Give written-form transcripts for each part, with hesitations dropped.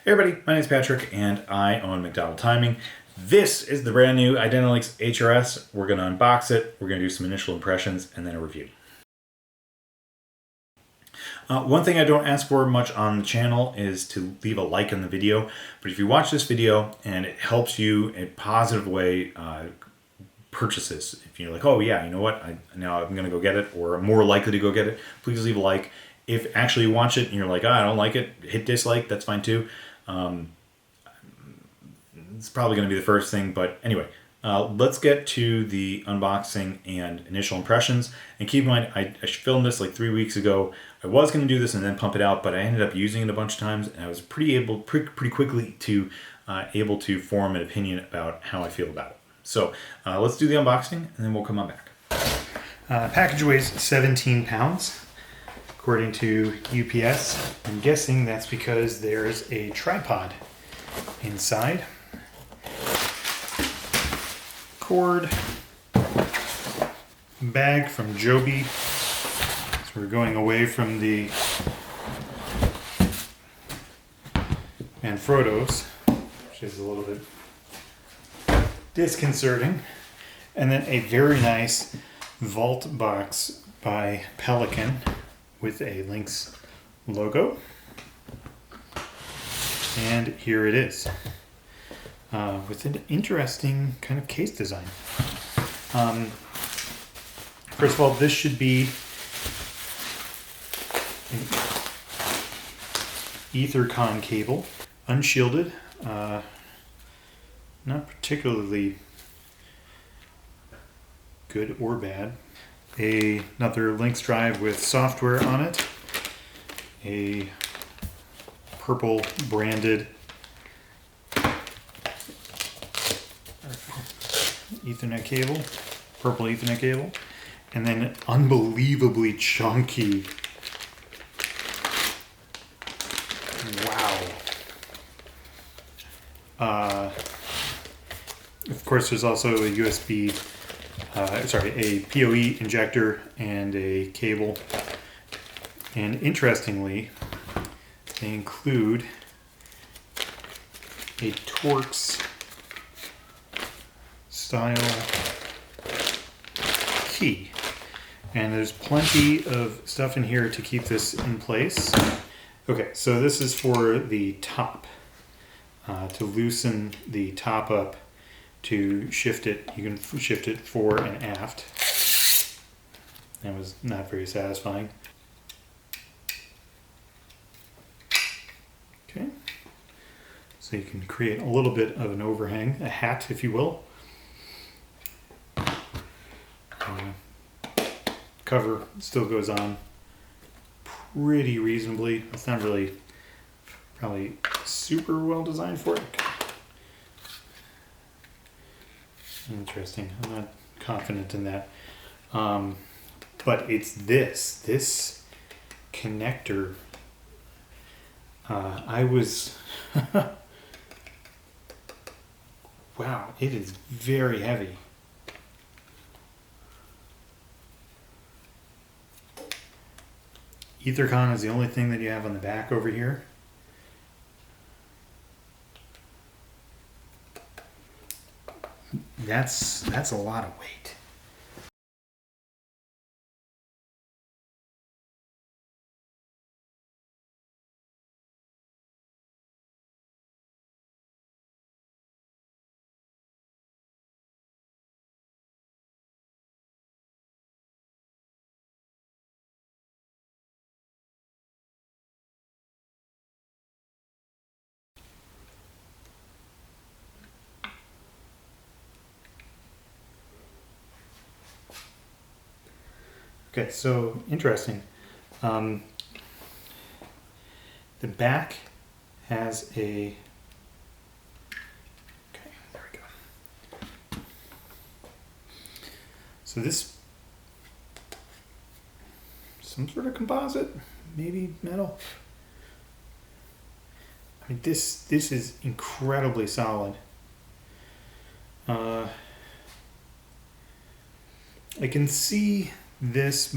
Hey everybody, my name is Patrick and I own MacDonald Timing. This is the brand new IdentiLynx HRS. We're going to unbox it, we're going to do some initial impressions, and then a review. One thing I don't ask for much on the channel is to leave a like on the video, but if you watch this video and it helps you in a positive way purchase this, if you're like, oh yeah, you know what, now I'm going to go get it, or I'm more likely to go get it, please leave a like. If actually you watch it and you're like, oh, I don't like it, hit dislike, that's fine too. It's probably going to be the first thing, but anyway, let's get to the unboxing and initial impressions. And keep in mind, I filmed this like 3 weeks ago. I was going to do this and then pump it out, but I ended up using it a bunch of times, and I was pretty quickly to able to form an opinion about how I feel about it. So let's do the unboxing, and then we'll come on back. Package weighs 17 pounds. According to UPS, I'm guessing that's because there's a tripod inside. Cord, bag from Joby. So we're going away from the Manfrottos, which is a little bit disconcerting. And then a very nice vault box by Pelican with a Lynx logo. And here it is, with an interesting kind of case design. First of all, this should be an Ethercon cable, unshielded, not particularly good or bad. Another Lynx drive with software on it, a purple branded Ethernet cable, purple Ethernet cable, and then an unbelievably chunky, wow. Of course, there's also a USB, a PoE injector and a cable. And interestingly, they include a Torx style key. And there's plenty of stuff in here to keep this in place. Okay, so this is for the top. To loosen the top up, to shift it, you can shift it fore and aft. That was not very satisfying. Okay, so you can create a little bit of an overhang, a hat if you will. Cover still goes on pretty reasonably. It's not really probably super well designed for it. Interesting. I'm not confident in that. But it's this connector. I was wow, it is very heavy. Ethercon is the only thing that you have on the back over here. That's a lot of weight. Okay, so interesting. The back has a, okay, there we go. So this, some sort of composite, maybe metal. I mean, this is incredibly solid. I can see this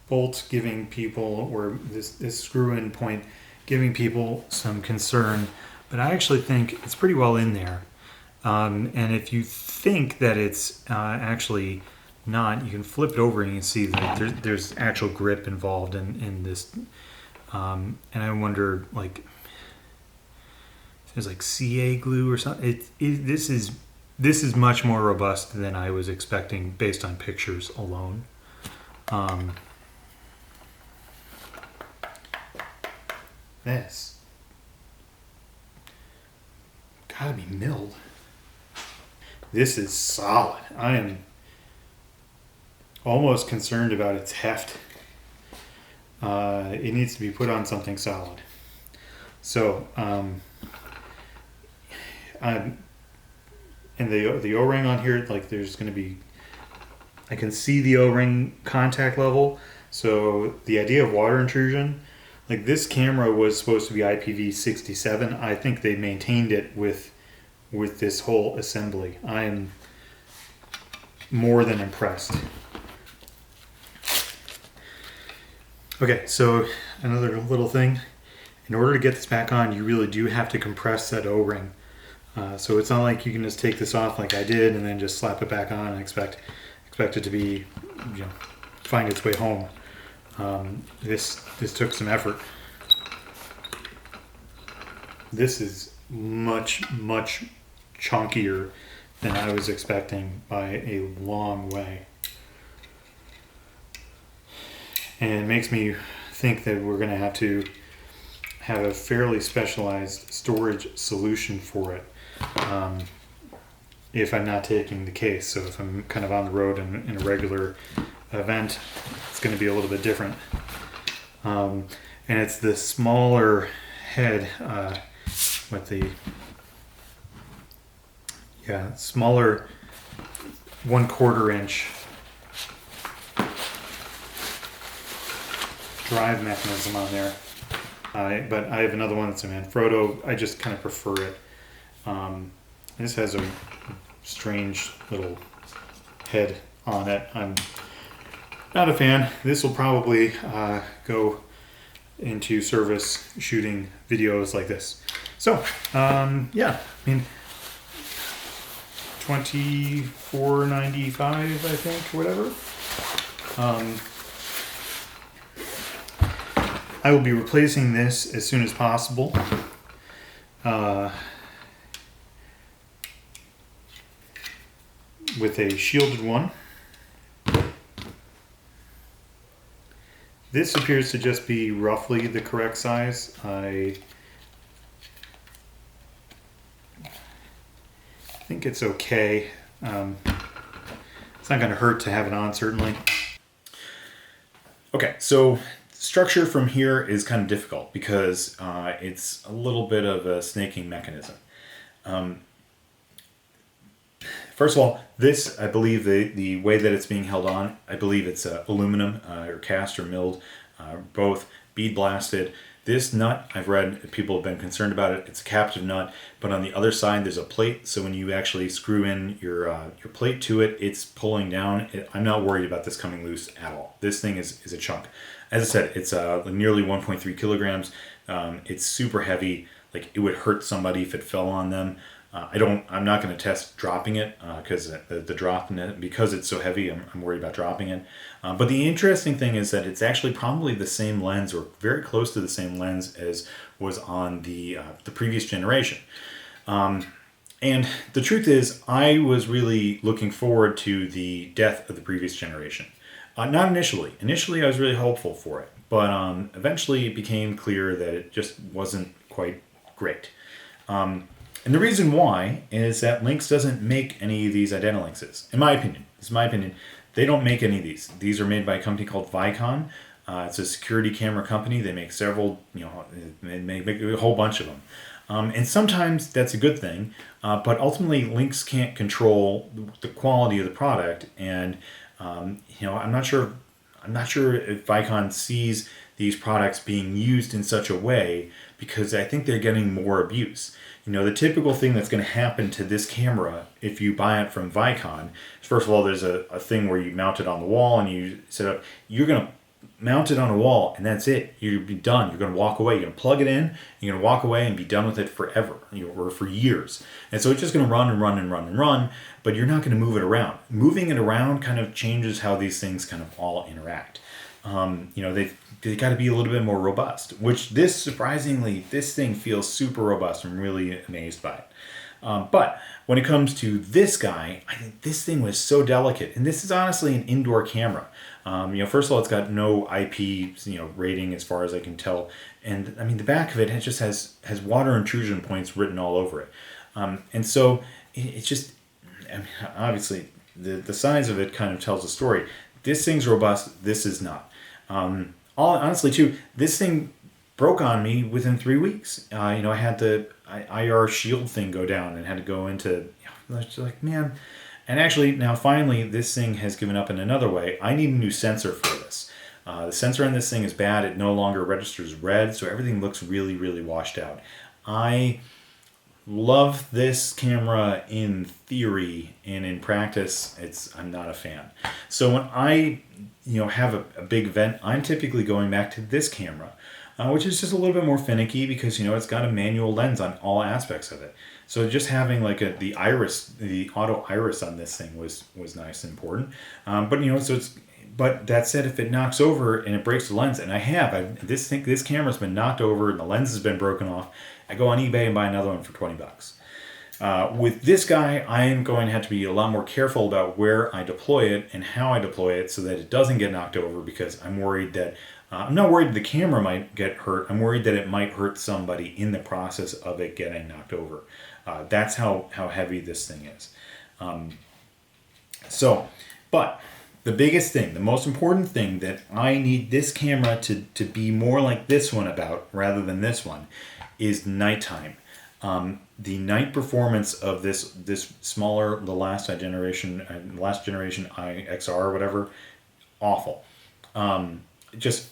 bolt giving people, or this screw-in point giving people some concern, but I actually think it's pretty well in there. And if you think that it's actually not, you can flip it over and you can see that there's actual grip involved in this. And I wonder, like, if there's like CA glue or something. This is much more robust than I was expecting based on pictures alone. This gotta be milled. This is solid. I am almost concerned about its heft. It needs to be put on something solid. So, and the O-ring on here, like there's going to be, I can see the O-ring contact level. So the idea of water intrusion, like this camera was supposed to be IPv67. I think they maintained it with this whole assembly. I am more than impressed. Okay, so another little thing. In order to get this back on, you really do have to compress that O-ring. So it's not like you can just take this off like I did and then just slap it back on and expect it to be, find its way home. This took some effort. This is much chunkier than I was expecting by a long way. And it makes me think that we're going to have a fairly specialized storage solution for it if I'm not taking the case. So if I'm kind of on the road in a regular event, it's going to be a little bit different. And it's the smaller head with the smaller 1/4 inch drive mechanism on there. But I have another one that's a Manfrotto. I just kind of prefer it. This has a strange little head on it. I'm not a fan. This will probably go into service shooting videos like this. So, yeah, I mean, $24.95, I think, whatever. I will be replacing this as soon as possible. With a shielded one. This appears to just be roughly the correct size. I think it's okay. It's not going to hurt to have it on, certainly. Okay, so structure from here is kind of difficult because it's a little bit of a snaking mechanism. First of all, this, I believe the way that it's being held on, I believe it's aluminum or cast or milled, both bead blasted. This nut, I've read people have been concerned about it. It's a captive nut, but on the other side there's a plate. So when you actually screw in your plate to it, it's pulling down. I'm not worried about this coming loose at all. This thing is a chunk. As I said, it's nearly 1.3 kilograms. It's super heavy. Like it would hurt somebody if it fell on them. I'm not going to test dropping it because the drop in it, because it's so heavy, I'm worried about dropping it. But the interesting thing is that it's actually probably the same lens or very close to the same lens as was on the previous generation. And the truth is, I was really looking forward to the death of the previous generation. Not initially. Initially, I was really hopeful for it. But eventually it became clear that it just wasn't quite great. And the reason why is that Lynx doesn't make any of these IdentiLynxes. In my opinion, they don't make any of these. These are made by a company called Vicon. It's a security camera company. They make several, they make a whole bunch of them. And sometimes that's a good thing, but ultimately Lynx can't control the quality of the product. And I'm not sure if Vicon sees these products being used in such a way, because I think they're getting more abuse. The typical thing that's going to happen to this camera if you buy it from Vicon is, first of all, there's a thing where you mount it on the wall and you set up. You're going mount it on a wall, and that's it. You'll be done. You're going to walk away. You're going to plug it in. You're going to walk away and be done with it forever, or for years. And so it's just going to run and run and run and run, but you're not going to move it around. Moving it around kind of changes how these things kind of all interact. They got to be a little bit more robust, which surprisingly, this thing feels super robust. I'm really amazed by it. But when it comes to this guy, I think this thing was so delicate. And this is honestly an indoor camera. First of all, it's got no IP, rating as far as I can tell. And I mean, the back of it just has water intrusion points written all over it. And so it's just, obviously the size of it kind of tells a story. This thing's robust. This is not. Honestly too, this thing broke on me within 3 weeks. I had the IR shield thing go down and had to go into, I was just like, man. And actually now finally this thing has given up in another way. I need a new sensor for this. The sensor on this thing is bad. It no longer registers red, so everything looks really, really washed out. I love this camera in theory, and in practice, I'm not a fan. So when I, have a big event, I'm typically going back to this camera, which is just a little bit more finicky because, it's got a manual lens on all aspects of it. So just having like the auto iris on this thing was nice and important. But that said, if it knocks over and it breaks the lens, and this camera's been knocked over and the lens has been broken off, I go on eBay and buy another one for $20. With this guy, I am going to have to be a lot more careful about where I deploy it and how I deploy it so that it doesn't get knocked over, because I'm worried that I'm not worried the camera might get hurt. I'm worried that it might hurt somebody in the process of it getting knocked over. That's how heavy this thing is. But the biggest thing, the most important thing that I need this camera to be more like this one about rather than this one is nighttime. The night performance of this smaller, the last generation IXR or whatever, awful. Just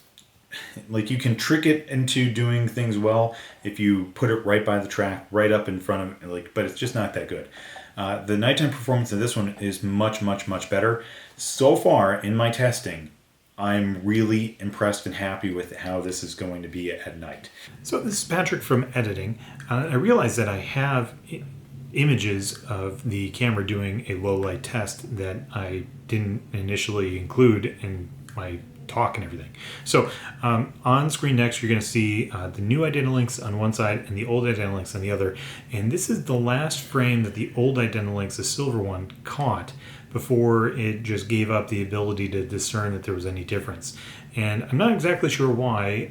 like you can trick it into doing things well if you put it right by the track, right up in front of, but it's just not that good. The nighttime performance of this one is much, much, much better. So far in my testing, I'm really impressed and happy with how this is going to be at night. So this is Patrick from editing. I realized that I have images of the camera doing a low light test that I didn't initially include in my talk and everything. So on screen next, you're going to see the new IdentiLynx on one side and the old IdentiLynx on the other. And this is the last frame that the old IdentiLynx, the silver one, caught before it just gave up the ability to discern that there was any difference. And I'm not exactly sure why.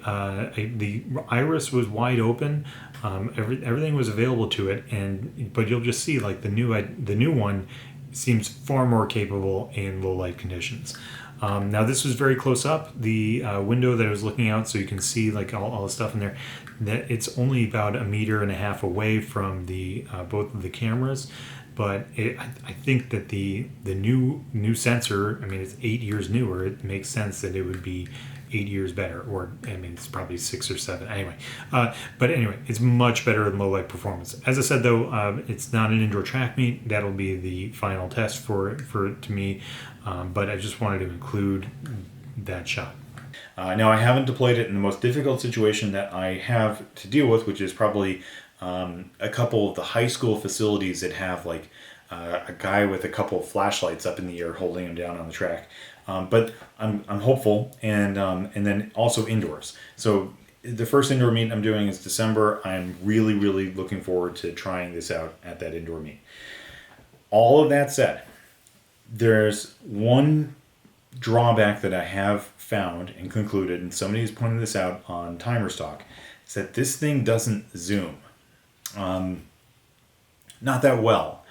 The iris was wide open. Everything was available to it, but you'll just see like the new one seems far more capable in low light conditions. Now this was very close up, the window that I was looking out, so you can see like all the stuff in there. That it's only about 1.5 meters away from the both of the cameras, but I think that the new sensor, I mean, it's 8 years newer. It makes sense that it would be 8 years better, or I mean, it's probably 6 or 7 anyway. But anyway, it's much better than low light performance. As I said though, it's not an indoor track meet. That'll be the final test for to me. But I just wanted to include that shot. Now I haven't deployed it in the most difficult situation that I have to deal with, which is probably a couple of the high school facilities that have like a guy with a couple of flashlights up in the air holding him down on the track. But I'm hopeful, and then also indoors. So the first indoor meet I'm doing is December. I'm really, really looking forward to trying this out at that indoor meet. All of that said, there's one drawback that I have found and concluded, and somebody has pointed this out on Timer Stock, is that this thing doesn't zoom. Not that well.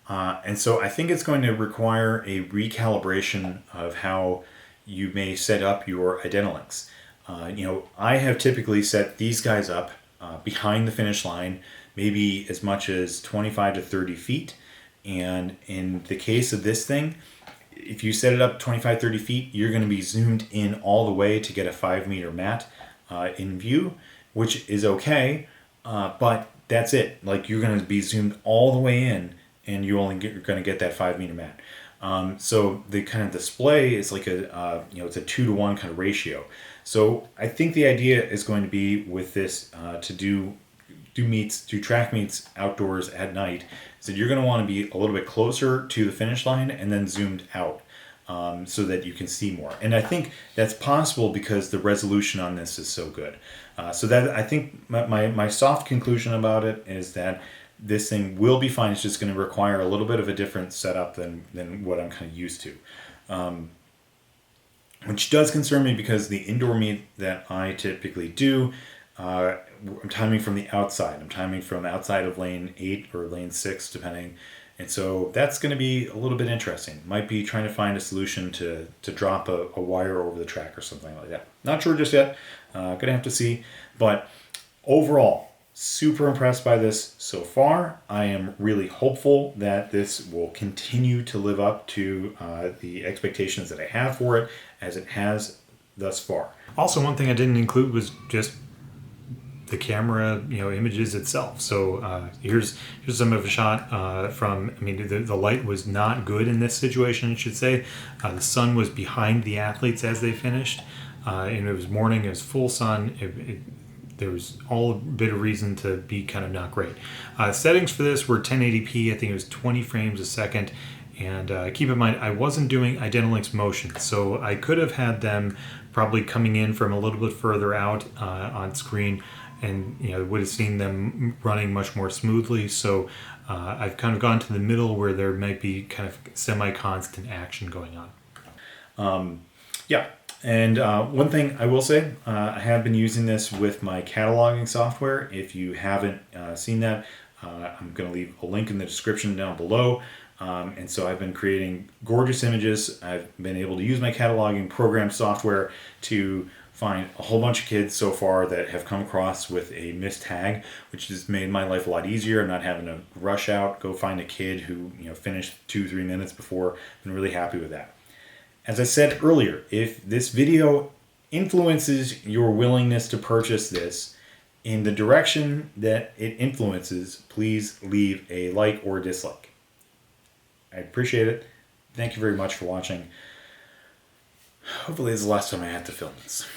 And so I think it's going to require a recalibration of how you may set up your IdentiLynx. I have typically set these guys up behind the finish line, maybe as much as 25 to 30 feet. And in the case of this thing, if you set it up 25, 30 feet, you're going to be zoomed in all the way to get a 5 meter mat in view, which is okay. But that's it. Like, you're going to be zoomed all the way in, and you're going to get that 5 meter mat. So the kind of display is like it's a 2-to-1 kind of ratio. So I think the idea is going to be with this to do track meets outdoors at night, is that you're going to want to be a little bit closer to the finish line and then zoomed out. So that you can see more. And I think that's possible because the resolution on this is so good. So that I think my soft conclusion about it is that this thing will be fine. It's just going to require a little bit of a different setup than what I'm kind of used to. Which does concern me because the indoor meet that I typically do, I'm timing from the outside. I'm timing from outside of lane 8 or lane 6, depending. And so that's going to be a little bit interesting. Might be trying to find a solution to drop a wire over the track or something like that. Not sure just yet. Gonna have to see. But overall, super impressed by this so far. I am really hopeful that this will continue to live up to the expectations that I have for it, as it has thus far. Also, one thing I didn't include was just the camera, images itself. So here's some of a shot from. I mean, the light was not good in this situation, I should say. The sun was behind the athletes as they finished, and it was morning. It was full sun. There was all a bit of reason to be kind of not great. Settings for this were 1080p. I think it was 20 frames a second. And keep in mind, I wasn't doing IdentiLynx motion, so I could have had them probably coming in from a little bit further out on screen, and would have seen them running much more smoothly. So I've kind of gone to the middle where there might be kind of semi-constant action going on. Yeah. And one thing I will say, I have been using this with my cataloging software. If you haven't seen that, I'm going to leave a link in the description down below. And so I've been creating gorgeous images. I've been able to use my cataloging program software to find a whole bunch of kids so far that have come across with a missed tag, which has made my life a lot easier. I'm not having to rush out, go find a kid who finished 2-3 minutes before. I've been really happy with that. As I said earlier, if this video influences your willingness to purchase this in the direction that it influences, please leave a like or dislike. I appreciate it. Thank you very much for watching. Hopefully this is the last time I have to film this.